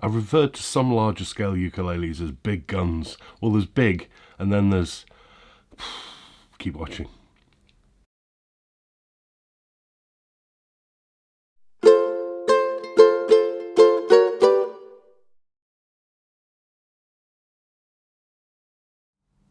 I've referred to some larger scale ukuleles as big guns. Well, there's big, and then there's... Keep watching.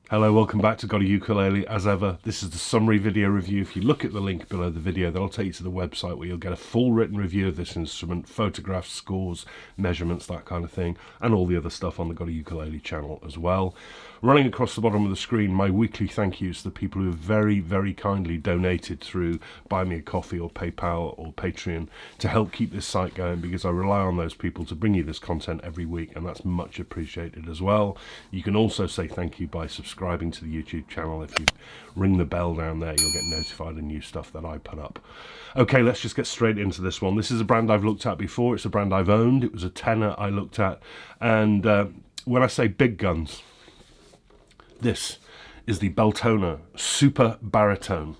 Hello, welcome back to GotAUkulele. As ever, this is the summary video review. If you look at the link below the video, that'll take you to the website where you'll get a full written review of this instrument, photographs, scores, measurements, that kind of thing, and all the other stuff on the GotAUkulele channel as well. Running across the bottom of the screen, my weekly thank yous to the people who have very, very kindly donated through Buy Me a Coffee or PayPal or Patreon to help keep this site going, because I rely on those people to bring you this content every week, and that's much appreciated as well. You can also say thank you by subscribing to the YouTube channel. If you ring the bell down there, you'll get notified of new stuff that I put up. Okay, let's just get straight into this one. This is a brand I've looked at before. It's a brand I've owned. It was a tenner I looked at. And when I say big guns, this is the Beltona Super Baritone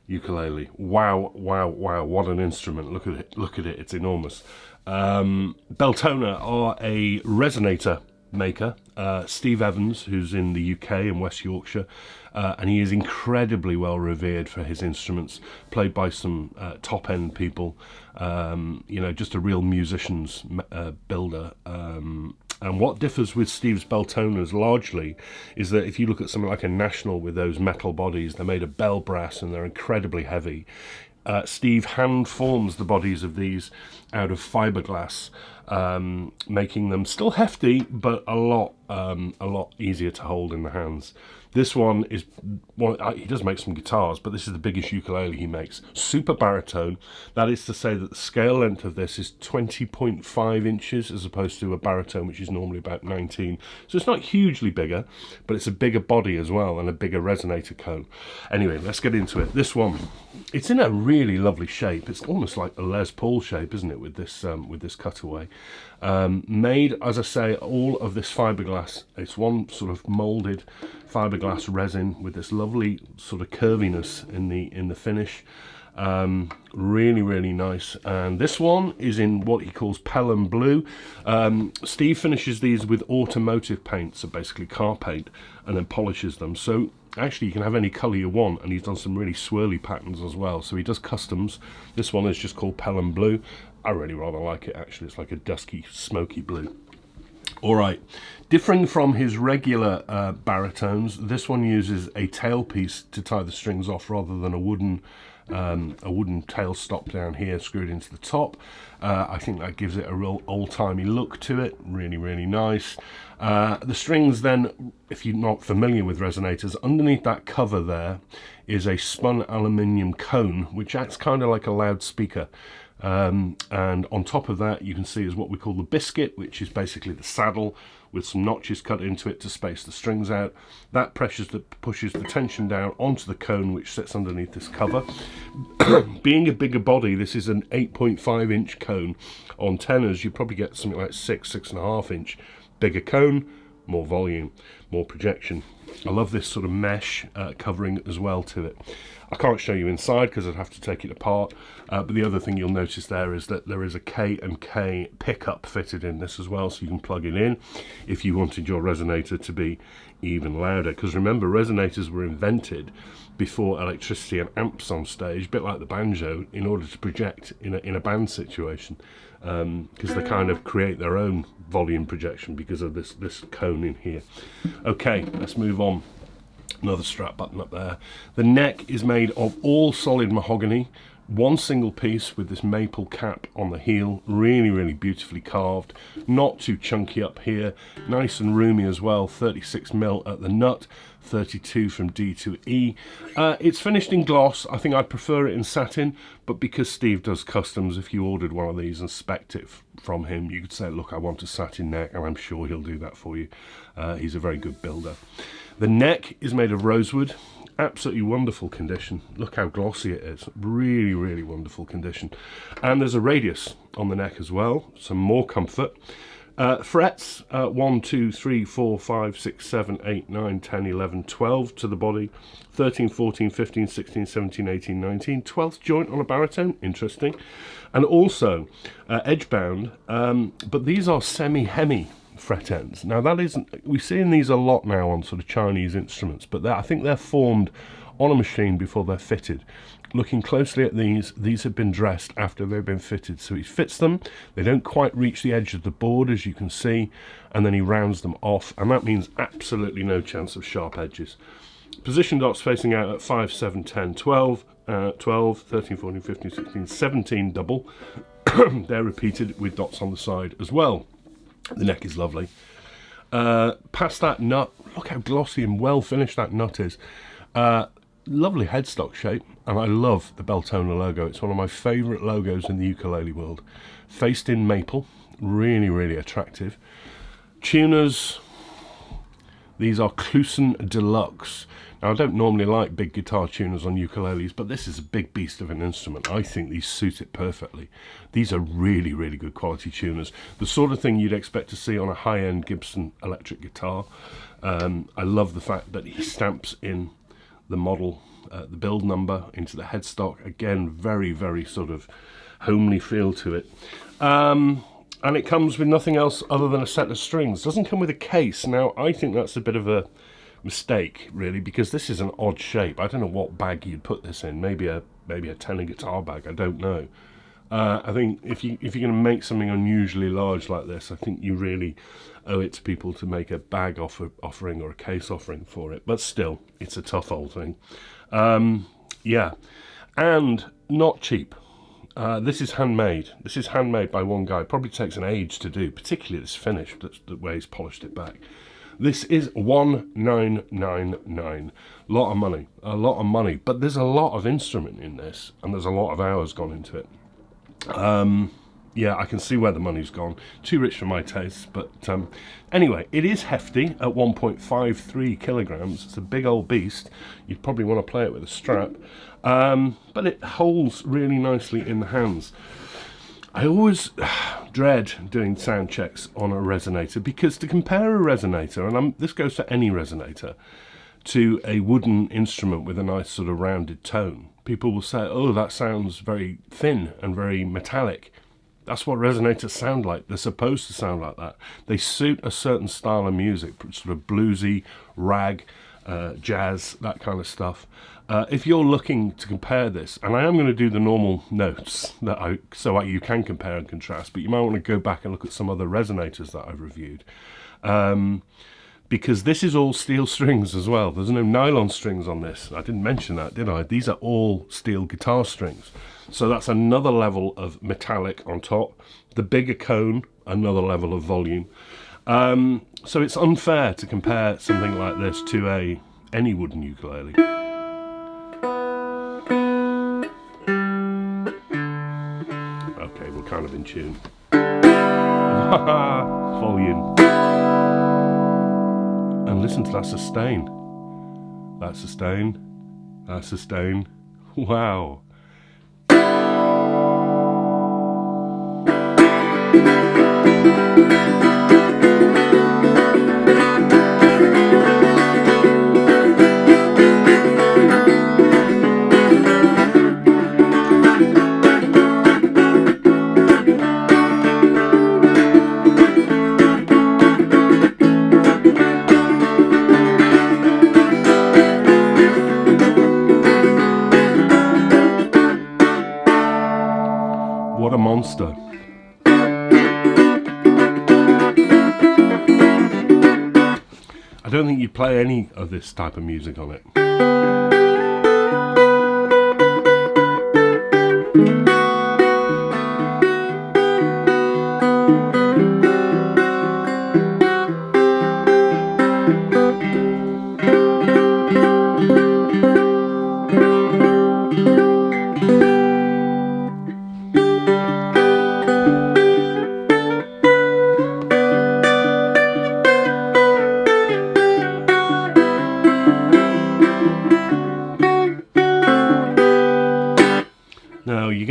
ukulele. Wow, wow, wow, what an instrument. Look at it, look at it, it's enormous. Beltona are a resonator maker. Steve Evans, who's in the UK and West Yorkshire, and he is incredibly well revered for his instruments, played by some top-end people, you know, just a real musician's builder. And what differs with Steve's Beltonas largely is that if you look at something like a National with those metal bodies, they're made of bell brass and they're incredibly heavy. Steve hand forms the bodies of these out of fiberglass, making them still hefty, but a lot easier to hold in the hands. This one is, well, he does make some guitars, but this is the biggest ukulele he makes. Super baritone, that is to say that the scale length of this is 20.5 inches as opposed to a baritone, which is normally about 19. So it's not hugely bigger, but it's a bigger body as well and a bigger resonator cone. Anyway, let's get into it. This one, it's in a really lovely shape. It's almost like a Les Paul shape, isn't it, with this cutaway. Made, as I say, all of this fiberglass. It's one sort of molded fiberglass resin with this lovely sort of curviness in the finish. Really nice. And this one is in what he calls Pelham Blue. Steve finishes these with automotive paint, so basically car paint, and then polishes them. So actually you can have any colour you want, and he's done some really swirly patterns as well. So he does customs. This one is just called Pelham Blue. I really rather like it, actually. It's like a dusky, smoky blue. All right, differing from his regular baritones, this one uses a tailpiece to tie the strings off rather than a wooden tail stop down here screwed into the top. I think that gives it a real old-timey look to it. Really nice. The strings then, if you're not familiar with resonators, underneath that cover there is a spun aluminium cone, which acts kind of like a loudspeaker. And on top of that you can see is what we call the biscuit, which is basically the saddle with some notches cut into it to space the strings out. That pushes the tension down onto the cone, which sits underneath this cover. Being a bigger body, this is an 8.5 inch cone. On tenors you probably get something like 6.5 inch. Bigger cone, more volume, more projection. I love this sort of mesh covering as well to it. I can't show you inside because I'd have to take it apart, but the other thing you'll notice there is that there is a K&K pickup fitted in this as well, so you can plug it in if you wanted your resonator to be even louder. Because remember, resonators were invented before electricity and amps on stage, a bit like the banjo, in order to project in a band situation, because they kind of create their own volume projection because of this cone in here. Okay, let's move on. Another strap button up there. The neck is made of all solid mahogany, one single piece with this maple cap on the heel. Really beautifully carved, not too chunky up here, nice and roomy as well. 36mm at the nut, 32 from D to E. It's finished in gloss. I think I'd prefer it in satin, but because Steve does customs, if you ordered one of these and spec'd it from him, you could say, look, I want a satin neck, and I'm sure he'll do that for you. He's a very good builder. The neck is made of rosewood. Absolutely wonderful condition. Look how glossy it is. Really wonderful condition. And there's a radius on the neck as well, some more comfort. Frets, 1, 2, 3, 4, 5, 6, 7, 8, 9, 10, 11, 12 to the body, 13, 14, 15, 16, 17, 18, 19, 12th joint on a baritone, interesting. And also edge-bound, but these are semi-hemi fret ends. Now that isn't, we're seeing these a lot now on sort of Chinese instruments, but I think they're formed on a machine before they're fitted. Looking closely at these have been dressed after they've been fitted. So he fits them, they don't quite reach the edge of the board as you can see, and then he rounds them off, and that means absolutely no chance of sharp edges. Position dots facing out at 5, 7, 10, 12, 12, 13, 14, 15, 16, 17 double. They're repeated with dots on the side as well. The neck is lovely. Past that nut, look how glossy and well finished that nut is. Lovely headstock shape, and I love the Beltona logo. It's one of my favourite logos in the ukulele world. Faced in maple, really, really attractive. Tuners, these are Klusen Deluxe. Now, I don't normally like big guitar tuners on ukuleles, but this is a big beast of an instrument. I think these suit it perfectly. These are really, really good quality tuners. The sort of thing you'd expect to see on a high-end Gibson electric guitar. I love the fact that he stamps in the model, the build number into the headstock. Again, very, very sort of homely feel to it. And it comes with nothing else other than a set of strings. Doesn't come with a case. Now, I think that's a bit of a mistake, really, because this is an odd shape. I don't know what bag you'd put this in. Maybe a tenor guitar bag. I don't know. I think if you're going to make something unusually large like this, I think you really owe it to people to make a bag offering or a case offering for it. But still, it's a tough old thing. Yeah, and not cheap. This is handmade. This is handmade by one guy. It probably takes an age to do, particularly this finish, the way he's polished it back. This is 1999. A lot of money. But there's a lot of instrument in this, and there's a lot of hours gone into it. Yeah, I can see where the money's gone. Too rich for my tastes, but anyway, it is hefty at 1.53 kilograms. It's a big old beast. You'd probably want to play it with a strap, but it holds really nicely in the hands. I always dread doing sound checks on a resonator, because to compare a resonator, and this goes for any resonator, to a wooden instrument with a nice sort of rounded tone, people will say, oh, that sounds very thin and very metallic. That's what resonators sound like. They're supposed to sound like that. They suit a certain style of music, sort of bluesy, rag, jazz, that kind of stuff. If you're looking to compare this, and I am going to do the normal notes so you can compare and contrast, but you might want to go back and look at some other resonators that I've reviewed. Because this is all steel strings as well. There's no nylon strings on this. I didn't mention that, did I? These are all steel guitar strings. So that's another level of metallic on top. The bigger cone, another level of volume. So it's unfair to compare something like this to any wooden ukulele. Okay, we're kind of in tune. Volume. And listen to that sustain. That sustain. That sustain. Wow. What a monster. I don't think you play any of this type of music on it.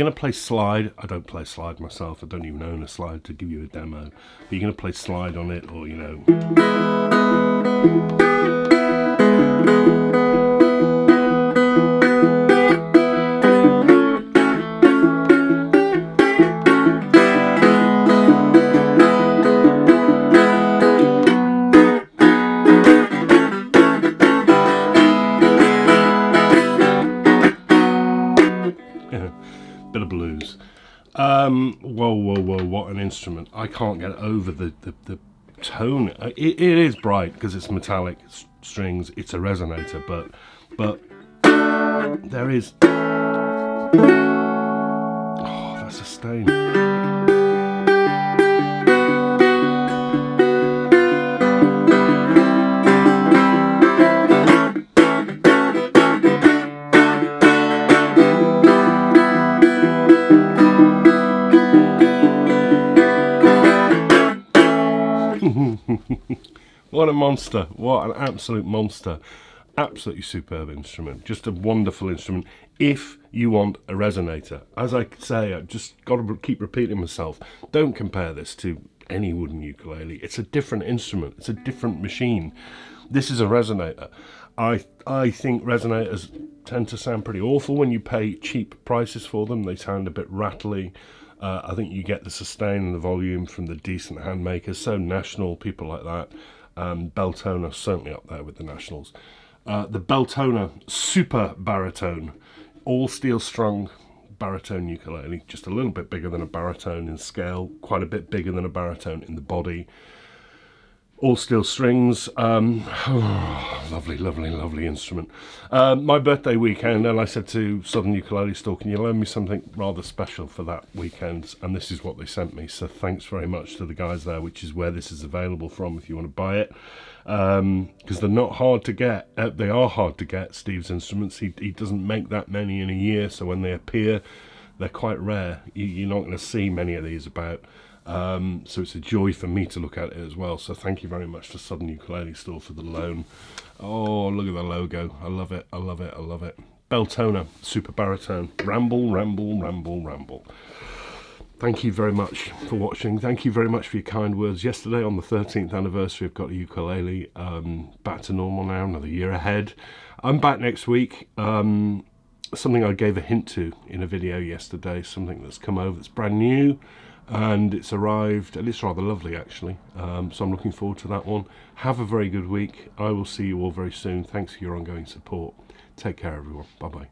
going to play slide, I don't play slide myself, I don't even own a slide to give you a demo, but you're going to play slide on it, or, you know... bit of blues. Whoa, what an instrument. I can't get over the tone. It is bright because it's metallic strings, it's a resonator, but there is... Oh, that's a stain. What a monster, what an absolute monster. Absolutely superb instrument, just a wonderful instrument if you want a resonator. As I say, I've just got to keep repeating myself, don't compare this to any wooden ukulele. It's a different instrument, it's a different machine. This is a resonator. I think resonators tend to sound pretty awful when you pay cheap prices for them. They sound a bit rattly. I think you get the sustain and the volume from the decent hand makers, so National, people like that. Beltona, certainly up there with the Nationals. The Beltona Super Baritone, all steel strung baritone ukulele, just a little bit bigger than a baritone in scale, quite a bit bigger than a baritone in the body. All steel strings. Lovely instrument. My birthday weekend, and I said to Southern Ukulele Store, can you loan me something rather special for that weekend? And this is what they sent me. So thanks very much to the guys there, which is where this is available from if you want to buy it. Because they're not hard to get. They are hard to get, Steve's instruments. He doesn't make that many in a year, so when they appear, they're quite rare. You're not going to see many of these about. So it's a joy for me to look at it as well. So thank you very much to Southern Ukulele Store for the loan. Oh, look at the logo. I love it. Beltona Super Baritone. Ramble. Thank you very much for watching. Thank you very much for your kind words. Yesterday, on the 13th anniversary of GotAUkulele, back to normal now, another year ahead. I'm back next week. Something I gave a hint to in a video yesterday, something that's come over that's brand new. And it's arrived, and it's rather lovely actually, so I'm looking forward to that one. Have a very good week. I will see you all very soon. Thanks for your ongoing support. Take care everyone. Bye bye.